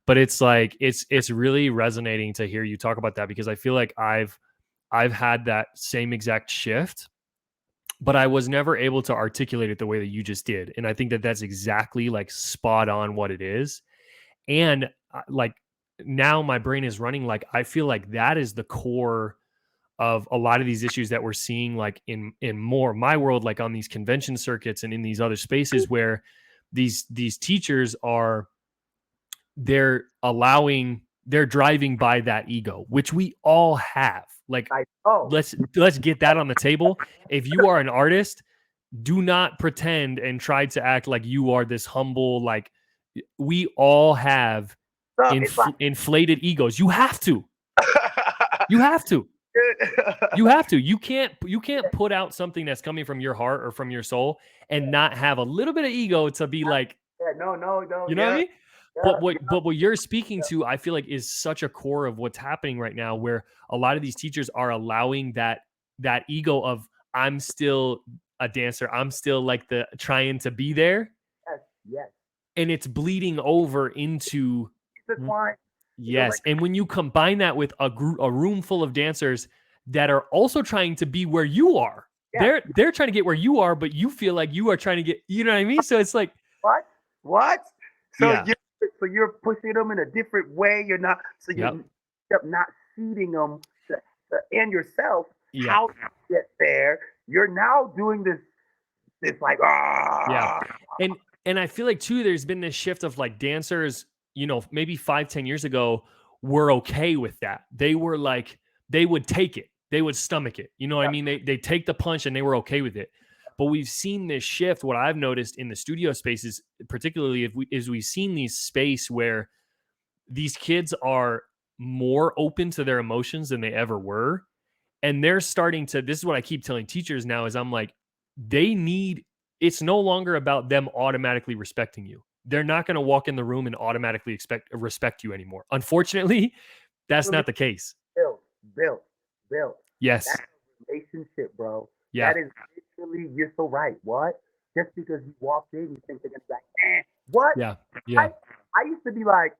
But it's like it's really resonating to hear you talk about that because I feel like I've had that same exact shift, but I was never able to articulate it the way that you just did, and I think that that's exactly like spot on what it is. And like now my brain is running like I feel like that is the core of a lot of these issues that we're seeing like in more my world, like on these convention circuits and in these other spaces where these teachers are they're driving by that ego, which we all have. Like I oh let's get that on the table. If you are an artist, do not pretend and try to act like you are this humble, like we all have stuff. It's like inflated egos. You have to. You have to. You have to. You can't put out something that's coming from your heart or from your soul and not have a little bit of ego to be like, yeah, no, no, no, you know what I yeah, mean? yeah, But what you're speaking to, I feel like is such a core of what's happening right now, where a lot of these teachers are allowing that ego of I'm still a dancer, I'm still like the trying to be there, yes, yes. and it's bleeding over into Intertwined, like yes. And when you combine that with a room full of dancers that are also trying to be where you are, yes. they're trying to get where you are, but you feel like you are trying to get, you know what I mean? So it's like, What? What? So yeah, you're pushing them in a different way. You're not. So you yep, end up not feeding them and yourself yep, how to get there. You're now doing this. This like yeah. ah. And I feel like too, there's been this shift of like dancers, maybe 5-10 years ago were okay with that. They were like, they would take it, they would stomach it. You know what I mean? They take the punch and they were okay with it. But we've seen this shift. What I've noticed in the studio spaces, particularly if we've seen these space where these kids are more open to their emotions than they ever were. And they're starting to, this is what I keep telling teachers now is I'm like, they need, it's no longer about them automatically respecting you. They're not going to walk in the room and automatically respect you anymore. Unfortunately, that's Literally not the case. built, built, built. Yes. That's a relationship, bro. Yeah. That is literally. You're so right. What? Just because you walked in, you think they're gonna be like, what? Yeah. I Yeah. I used to be like,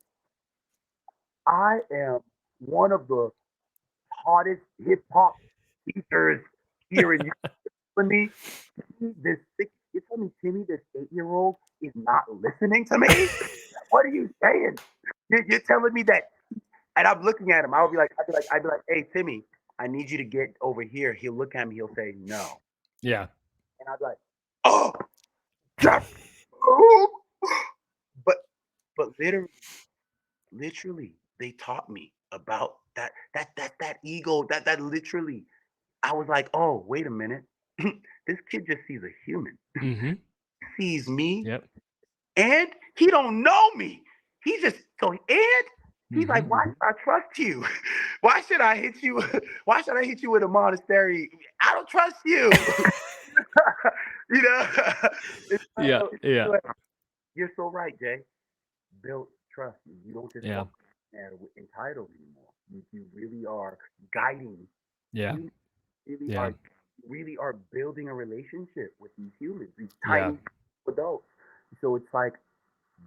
I am one of the hottest hip hop teachers here in for me. You tell me, Timmy, this 8-year old is not listening to me. What are you saying? You're telling me that, and I'm looking at him. I'd be like, hey, Timmy, I need you to get over here. He'll look at me. He'll say no, Yeah. and I'd be like, oh, Jeff, oh. but but literally, literally, they taught me about that ego, that literally, I was like, "Oh, wait a minute. This kid just sees a human, Mm-hmm. sees me, Yep. and he don't know me. He just so and he's Mm-hmm. like, why should I trust you? Why should I hit you? Why should I hit you with a monastery? I don't trust you." you know, it's Yeah. Yeah. like, you're so right, Jay. Build trust. You don't just Yeah. walk and entitled anymore. You really are guiding. Yeah. You really Yeah. are building a relationship with these humans, these Yeah. tiny adults. So it's like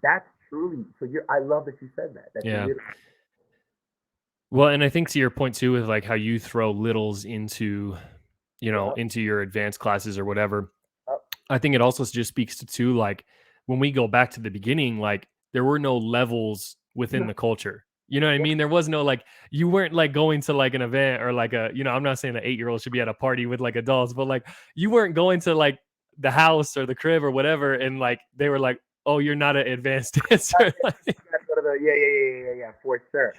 that's truly so you're I love that you said that. That's Yeah. literally Well, and I think to your point too, with like how you throw littles into, yeah, into your advanced classes or whatever. uh, I think it also just speaks to too, like when we go back to the beginning, like there were no levels within no, the culture. You know what I yeah, mean? There was no like you weren't like going to like an event or like a, I'm not saying that 8-year-old should be at a party with like adults, but like you weren't going to like the house or the crib or whatever, and like they were like, oh, you're not an advanced dancer. Like, that's sort of the, yeah, for sure.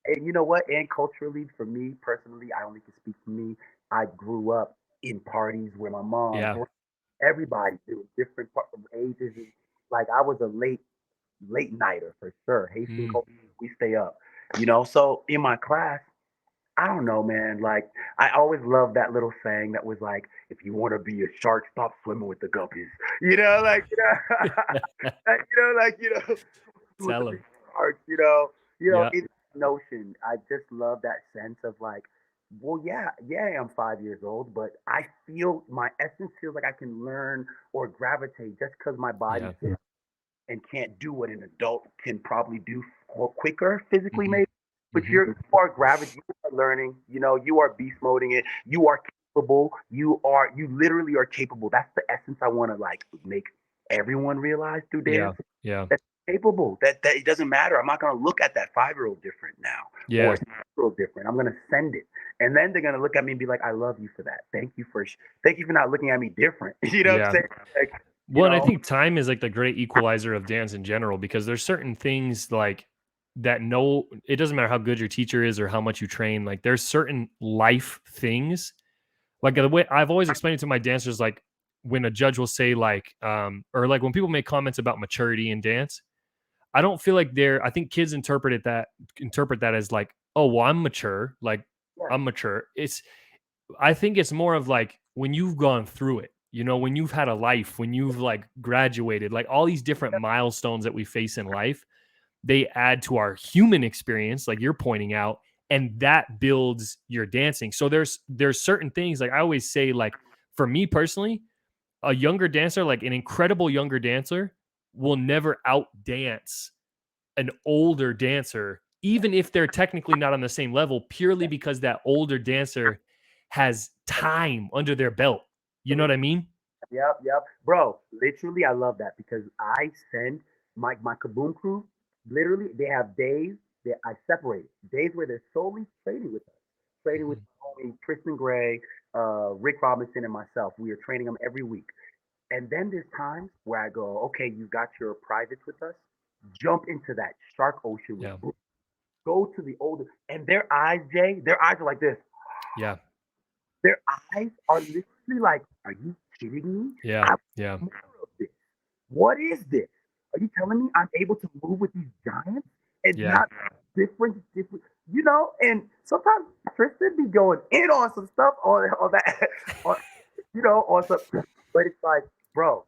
And you know what? And culturally, for me personally, I only can speak for me. I grew up in parties where my mom, yeah. everybody, there was different ages. And, like I was a late nighter for sure. Haitian Mm, culture, we stay up. You know, so in my class, I don't know, man. Like I always loved that little saying that was like, "If you want to be a shark, stop swimming with the guppies." You know, like with the tell big him. sharks. Yeah. It's notion. I just love that sense of like, well, yeah, I'm 5 years old, but I feel my essence feels like I can learn or gravitate just because my body Yeah. and can't do what an adult can probably do quicker physically, Hmm. maybe. But Hmm. you are gravity, you are learning. You are beast moding it. You are capable. You literally are capable. That's the essence I want to like make everyone realize through Yeah. dance. Yeah. That's capable. That it doesn't matter. I'm not gonna look at that 5-year-old different now or Yeah. 6-year-old different. I'm gonna send it, and then they're gonna look at me and be like, "I love you for that. Thank you for not looking at me different." You know what I'm Yeah. saying? Like, you Well, and I know, think time is like the great equalizer of dance in general because there's certain things like that no it doesn't matter how good your teacher is or how much you train, like there's certain life things. Like the way I've always explained it to my dancers, like when a judge will say like or like when people make comments about maturity in dance, I don't feel like I think kids interpret that as like, oh well, I'm mature, like yeah, I'm mature. I think it's more of like when you've gone through it, when you've had a life, when you've like graduated, like all these different milestones that we face in life, they add to our human experience, like you're pointing out, and that builds your dancing. So there's certain things like I always say, like for me personally, a younger dancer, like an incredible younger dancer, will never outdance an older dancer, even if they're technically not on the same level, purely because that older dancer has time under their belt. You know what I mean? Yep. Bro, literally, I love that because I send my Kaboom crew, literally, they have days that I separate. Days where they're solely training with us. Training with Mhm. my homie Tristan Gray, Rick Robinson, and myself. We are training them every week. And then there's times where I go, okay, you got your privates with us. Jump into that shark ocean with Yeah. Bruce. Go to the older, and their eyes, Jay, their eyes are like this. Yeah. Their eyes are literally like, are you kidding me? Yeah. I Yeah. want more of this. What is this? Are you telling me I'm able to move with these giants and Yeah. not different, and sometimes Tristan be going in on some stuff on that, on, on some, but it's like, bro,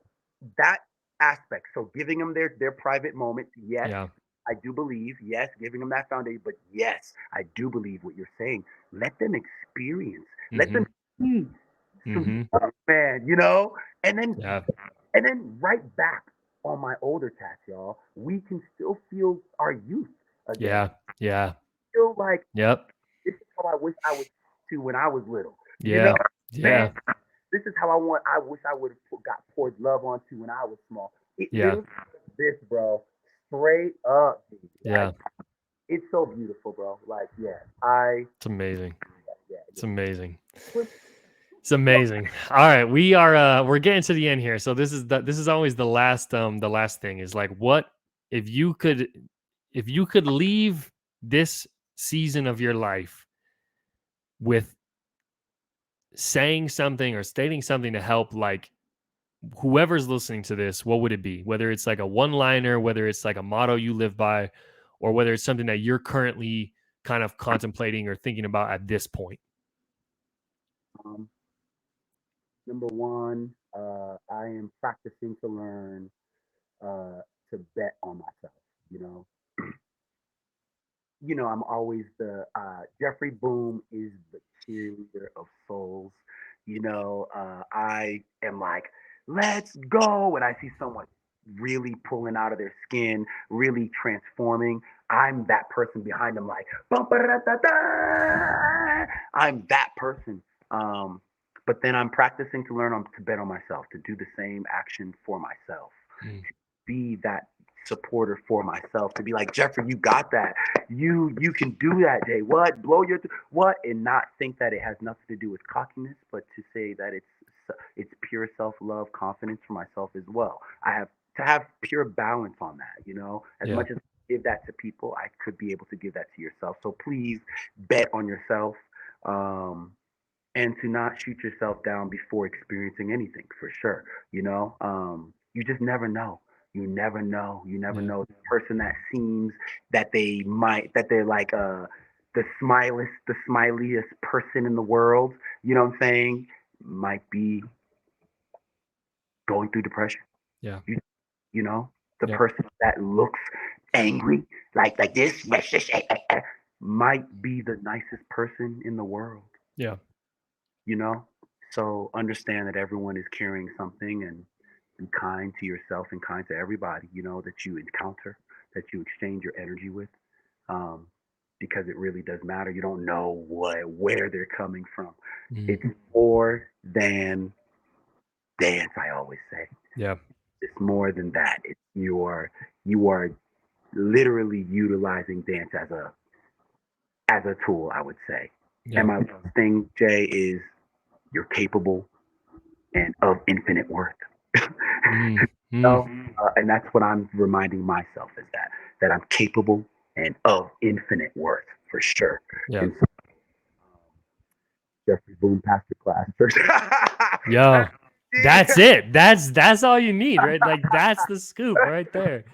that aspect. So giving them their private moments, yes, Yeah. I do believe, yes, giving them that foundation, but yes, I do believe what you're saying. Let them experience, let them Mhm. see some Mhm. stuff, man, and then Yeah. right back on my older cats, y'all, we can still feel our youth again. Yeah. Yeah. Feel like Yep. this is how I wish I was to when I was little. Yeah. Man, Yeah. this is how I wish I would have got poured love onto when I was small. It Yeah. literally is this, bro. Straight up, dude. Like Yeah. it's so beautiful, bro. Like, yeah, I, It's amazing. yeah, It's amazing. yeah. It's amazing. All right, we're getting to the end here. So this is always the last thing is like what if you could if you could leave this season of your life with saying something or stating something to help like whoever's listening to this, what would it be? Whether it's like a one-liner, whether it's like a motto you live by, or whether it's something that you're currently kind of contemplating or thinking about at this point. Um, Number one, I am practicing to learn to bet on myself. You know, I'm always the Jeffrey Boom is the cheerleader of souls. I am like, let's go. When I see someone really pulling out of their skin, really transforming, I'm that person behind them, like, "Bum-ba-da-da-da." I'm that person. Um, but then I'm practicing to learn to bet on myself, to do the same action for myself, Mm. be that supporter for myself, to be like, Jeffrey, you got that. You can do that, Jay. What? Blow your what? And not think that it has nothing to do with cockiness, but to say that it's pure self-love, confidence for myself as well. I have to have pure balance on that. As Yeah. much as I give that to people, I could be able to give that to yourself. So please bet on yourself. Um, and to not shoot yourself down before experiencing anything, for sure. You just never know. You never Yeah. know the person that seems that they're like the smiliest person in the world, you know what I'm saying, might be going through depression. Yeah. You, you know the Yeah. person that looks angry, like this, might be the nicest person in the world. Yeah. you know so understand that everyone is carrying something, and be kind to yourself and kind to everybody that you encounter, that you exchange your energy with, um, because it really does matter. You don't know where they're coming from. Mm. It's more than dance, I always say. Yeah. It's more than that. You are literally utilizing dance as a tool, I would say. And Yeah. my last thing, Jay, is you're capable and of infinite worth. Mm. Mm. And that's what I'm reminding myself, is that I'm capable and of infinite worth, for sure. Yeah. And so, Jeffrey Boom, Pastor Class. Yo, that's it. That's all you need, right? Like that's the scoop right there.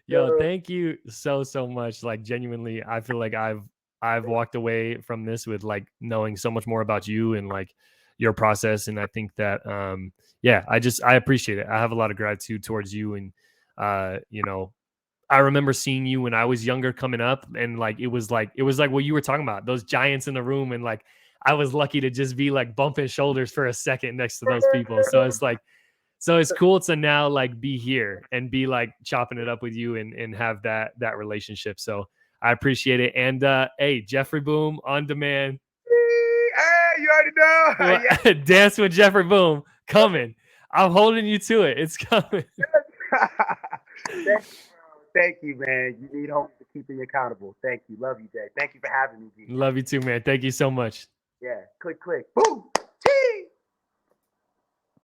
Yo, thank you so much. Like genuinely, I feel like I've walked away from this with like knowing so much more about you and like your process. And I think that yeah, I appreciate it. I have a lot of gratitude towards you. And I remember seeing you when I was younger coming up, and like it was like what you were talking about, those giants in the room, and like I was lucky to just be like bumping shoulders for a second next to those people. So it's cool to now like be here and be like chopping it up with you and have that relationship. So I appreciate it. And hey, Jeffrey Boom on demand. Hey, you already know. Yeah. Dance with Jeffrey Boom coming. I'm holding you to it. It's coming. Thank you, bro. Thank you, man. You need homies to keep you accountable. Thank you. Love you, Jay. Thank you for having me, G. Love you too, man. Thank you so much. Yeah. Click, click. Boom. Gee.